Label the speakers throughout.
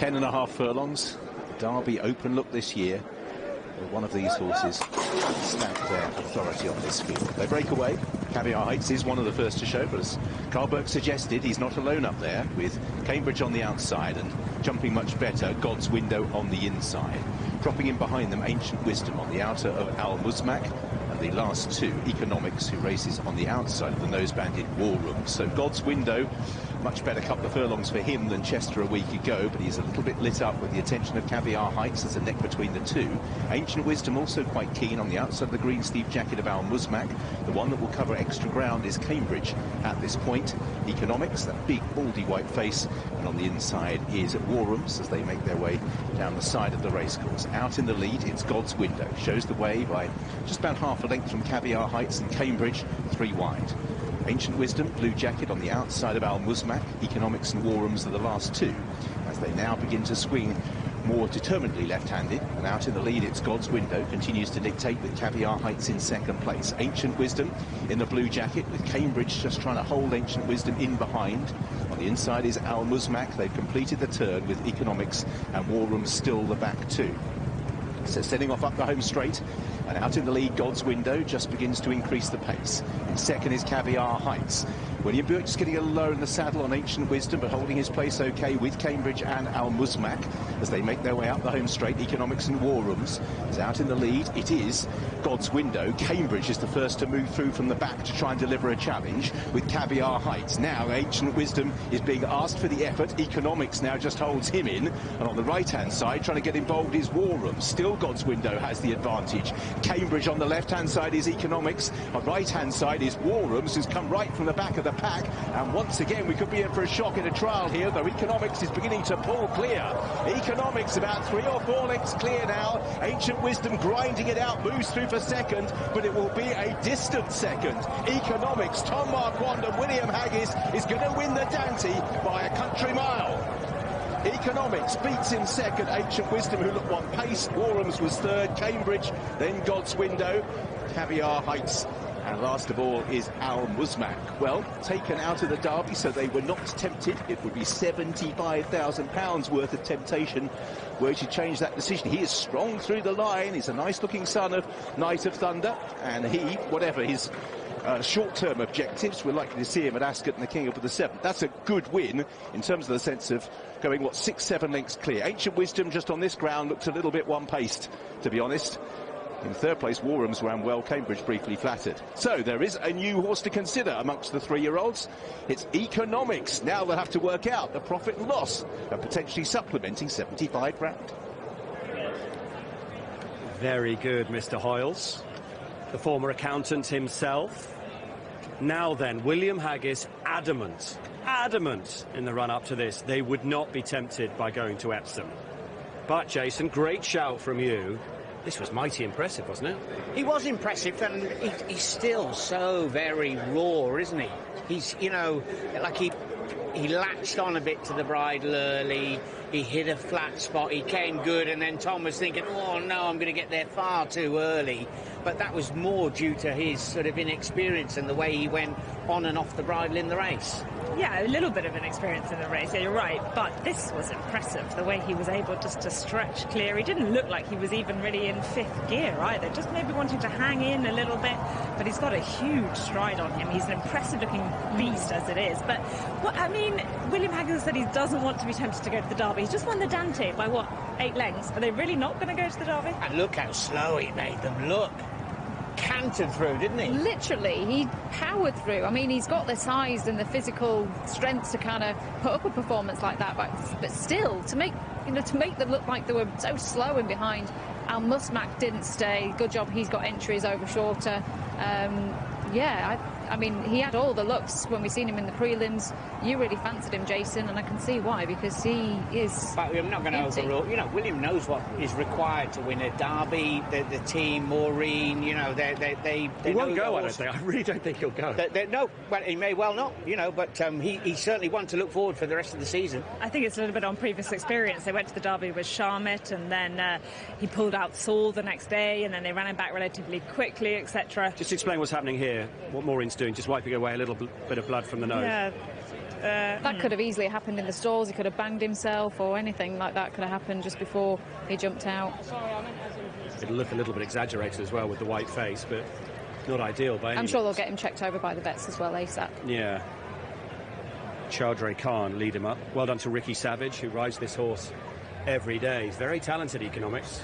Speaker 1: 10.5 furlongs. Derby open look this year. One of these horses stamp their authority on this field. They break away. Caviar Heights is one of the first to show, but as Carl Burke suggested, he's not alone up there, with Cambridge on the outside and jumping much better, God's Window on the inside. Dropping in behind them, Ancient Wisdom on the outer of Al Muzmak, and the last two, Economics, who races on the outside of the nose-banded War Room. So God's Window, much better couple of furlongs for him than Chester a week ago, but he's a little bit lit up with the attention of Caviar Heights. There's a neck between the two. Ancient Wisdom also quite keen on the outside of the green sleeve jacket of Al Muzmak. The one that will cover extra ground is Cambridge at this point. Economics, that big baldy white face, and on the inside is Warhams as they make their way down the side of the racecourse. Out in the lead, it's God's Window. Shows the way by just about half a length from Caviar Heights and Cambridge, 3 wide. Ancient Wisdom, blue jacket on the outside of Al Muzmak. Economics and Warhams are the last two, as they now begin to swing more determinedly left-handed. And out in the lead, it's God's Window, continues to dictate with Caviar Heights in second place. Ancient Wisdom in the blue jacket, with Cambridge just trying to hold Ancient Wisdom in behind. On the inside is Al Muzmak. They've completed the turn with Economics and Warhams still the back two. So setting off up the home straight, and out in the lead, God's Window just begins to increase the pace. In second is Caviar Heights. William Buick just getting a low in the saddle on Ancient Wisdom, but holding his place okay with Cambridge and Al Muzmak as they make their way up the home straight. Economics and Warhams is out in the lead. It is God's Window. Cambridge is the first to move through from the back to try and deliver a challenge with Caviar Heights. Now Ancient Wisdom is being asked for the effort. Economics now just holds him in, and on the right-hand side trying to get involved is Warhams. Still God's Window has the advantage. Cambridge on the left-hand side is Economics. On right-hand side is Warhams, who's come right from the back of the pack, and once again we could be in for a shock in a trial here, though Economics is beginning to pull clear. Economics about 3 or 4 lengths clear now. Ancient Wisdom grinding it out, moves through for second, but it will be a distant second. Economics, Tom Marquand and William Haggas is going to win the Dante by a country mile. Economics beats him second. Ancient Wisdom, who looked one pace. Warhams was third. Cambridge, then God's Window. Caviar Heights, and last of all is Al Muzmak. Well, taken out of the Derby, so they were not tempted. It would be £75,000 worth of temptation were to change that decision. He is strong through the line. He's a nice-looking son of Knight of Thunder, and he, whatever his short-term objectives, we're likely to see him at Ascot and the King of the Seventh. That's a good win in terms of the sense of going, 6-7 lengths clear. Ancient Wisdom just on this ground looked a little bit one-paced, to be honest. In third place, Warhams ran well, Cambridge briefly flattered. So there is a new horse to consider amongst the 3-year-olds. It's Economics. Now they'll have to work out the profit and loss of potentially supplementing 75 grand.
Speaker 2: Very good, Mr. Hoyles, the former accountant himself. Now then, William Haggas adamant in the run-up to this. They would not be tempted by going to Epsom. But, Jason, great shout from you. This was mighty impressive, wasn't it?
Speaker 3: He was impressive, and he's still so very raw, isn't he? He's, you know, like he latched on a bit to the bridle early, he hit a flat spot, he came good, and then Tom was thinking, oh no, I'm going to get there far too early. But that was more due to his sort of inexperience and the way he went on and off the bridle in the race.
Speaker 4: Yeah, a little bit of an experience in the race, yeah, you're right, but this was impressive, the way he was able just to stretch clear. He didn't look like he was even really in 5th gear either, just maybe wanting to hang in a little bit, but he's got a huge stride on him. He's an impressive-looking beast as it is, but, I mean, William Haggas said he doesn't want to be tempted to go to the Derby. He's just won the Dante by, 8 lengths? Are they really not going to go to the Derby?
Speaker 3: And look how slow he made them look. Cantered through, didn't he?
Speaker 5: Literally, he powered through. I mean, he's got the size and the physical strength to kind of put up a performance like that, but still, to make them look like they were so slow and behind. Al Muzmak didn't stay. Good job, he's got entries over shorter. Yeah, I mean, he had all the looks when we seen him in the prelims. You really fancied him, Jason, and I can see why, because he is. But
Speaker 3: I'm not going to overrule. You know, William knows what is required to win a Derby. The team, Maureen, you know, they
Speaker 2: he won't go, I don't think. I really don't think he'll go.
Speaker 3: No, well, he may well not, you know, but he certainly wants to look forward for the rest of the season.
Speaker 4: I think it's a little bit on previous experience. They went to the Derby with Charmit, and then he pulled out Saul the next day, and then they ran him back relatively quickly, etc.
Speaker 2: Just explain what's happening here, what Maureen's doing, just wiping away a little bit of blood from the nose.
Speaker 4: Yeah.
Speaker 5: That could have easily happened in the stalls. He could have banged himself, or anything like that could have happened just before he jumped out.
Speaker 2: It'll look a little bit exaggerated as well with the white face, but not ideal by any
Speaker 5: I'm sure
Speaker 2: means.
Speaker 5: they'll get him checked over by the vets as well ASAP.
Speaker 2: Yeah. Chadre Khan lead him up. Well done to Ricky Savage, who rides this horse every day. He's very talented, Economics.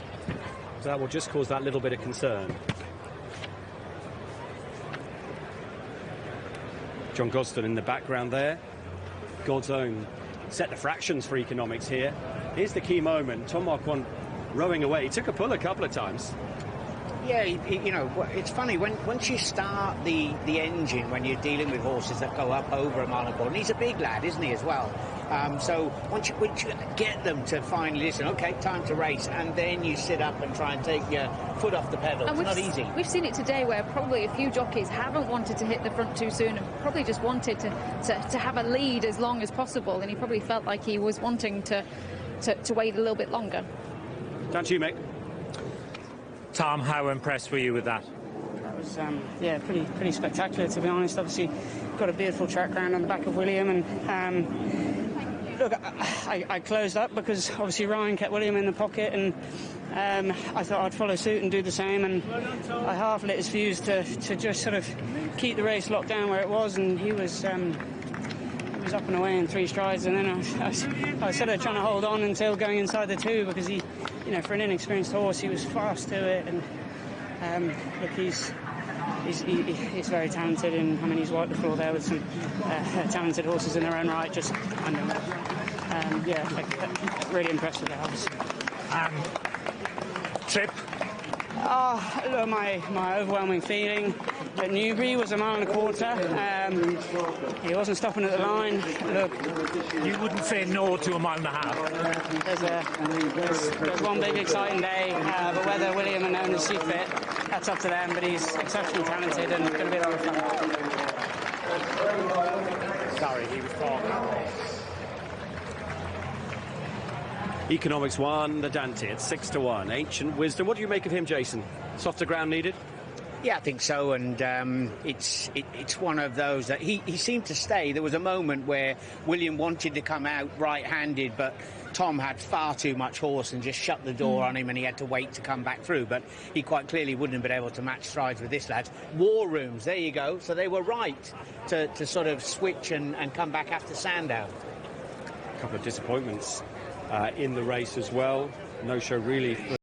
Speaker 2: So that will just cause that little bit of concern. John Gosden in the background there. God's own set the fractions for Economics here. Here's the key moment. Tom Marquand rowing away. He took a pull a couple of times.
Speaker 3: Yeah, you know, it's funny, once you start the engine, when you're dealing with horses that go up over a mile and a quarter, and he's a big lad, isn't he, as well? So once you get them to finally listen, OK, time to race, and then you sit up and try and take your foot off the pedal. It's not easy.
Speaker 5: We've seen it today where probably a few jockeys haven't wanted to hit the front too soon and probably just wanted to have a lead as long as possible, and he probably felt like he was wanting to wait a little bit longer.
Speaker 2: Down to you, Mick.
Speaker 6: Tom, how impressed were you with that?
Speaker 7: That was, yeah, pretty spectacular, to be honest. Obviously, got a beautiful track round on the back of William, and look, I closed up because obviously Ryan kept William in the pocket, and I thought I'd follow suit and do the same, and I half lit his fuse to just sort of keep the race locked down where it was, and he was up and away in 3 strides, and then I was sort of trying to hold on until going inside the 2, because he, you know, for an inexperienced horse, he was fast to it, and look, he's very talented, and I mean, he's wiped the floor there with some talented horses in their own right, just under him. Yeah, really impressed with the house.
Speaker 6: Trip?
Speaker 7: Look, my overwhelming feeling at Newbury was a mile and a quarter. He wasn't stopping at the line. Look,
Speaker 6: You wouldn't say no to a mile and a half.
Speaker 7: there's one big exciting day, but whether William and owners see fit, that's up to them. But he's exceptionally talented and going to be a lot of fun.
Speaker 2: Sorry, he was talking. Economics won the Dante at 6-1. Ancient Wisdom. What do you make of him, Jason? Softer ground needed?
Speaker 3: Yeah, I think so, and it's one of those that he seemed to stay. There was a moment where William wanted to come out right-handed, but Tom had far too much horse and just shut the door on him, and he had to wait to come back through. But he quite clearly wouldn't have been able to match strides with this lad. War rooms, there you go. So they were right to sort of switch and come back after Sandown.
Speaker 2: A couple of disappointments in the race as well. No show really.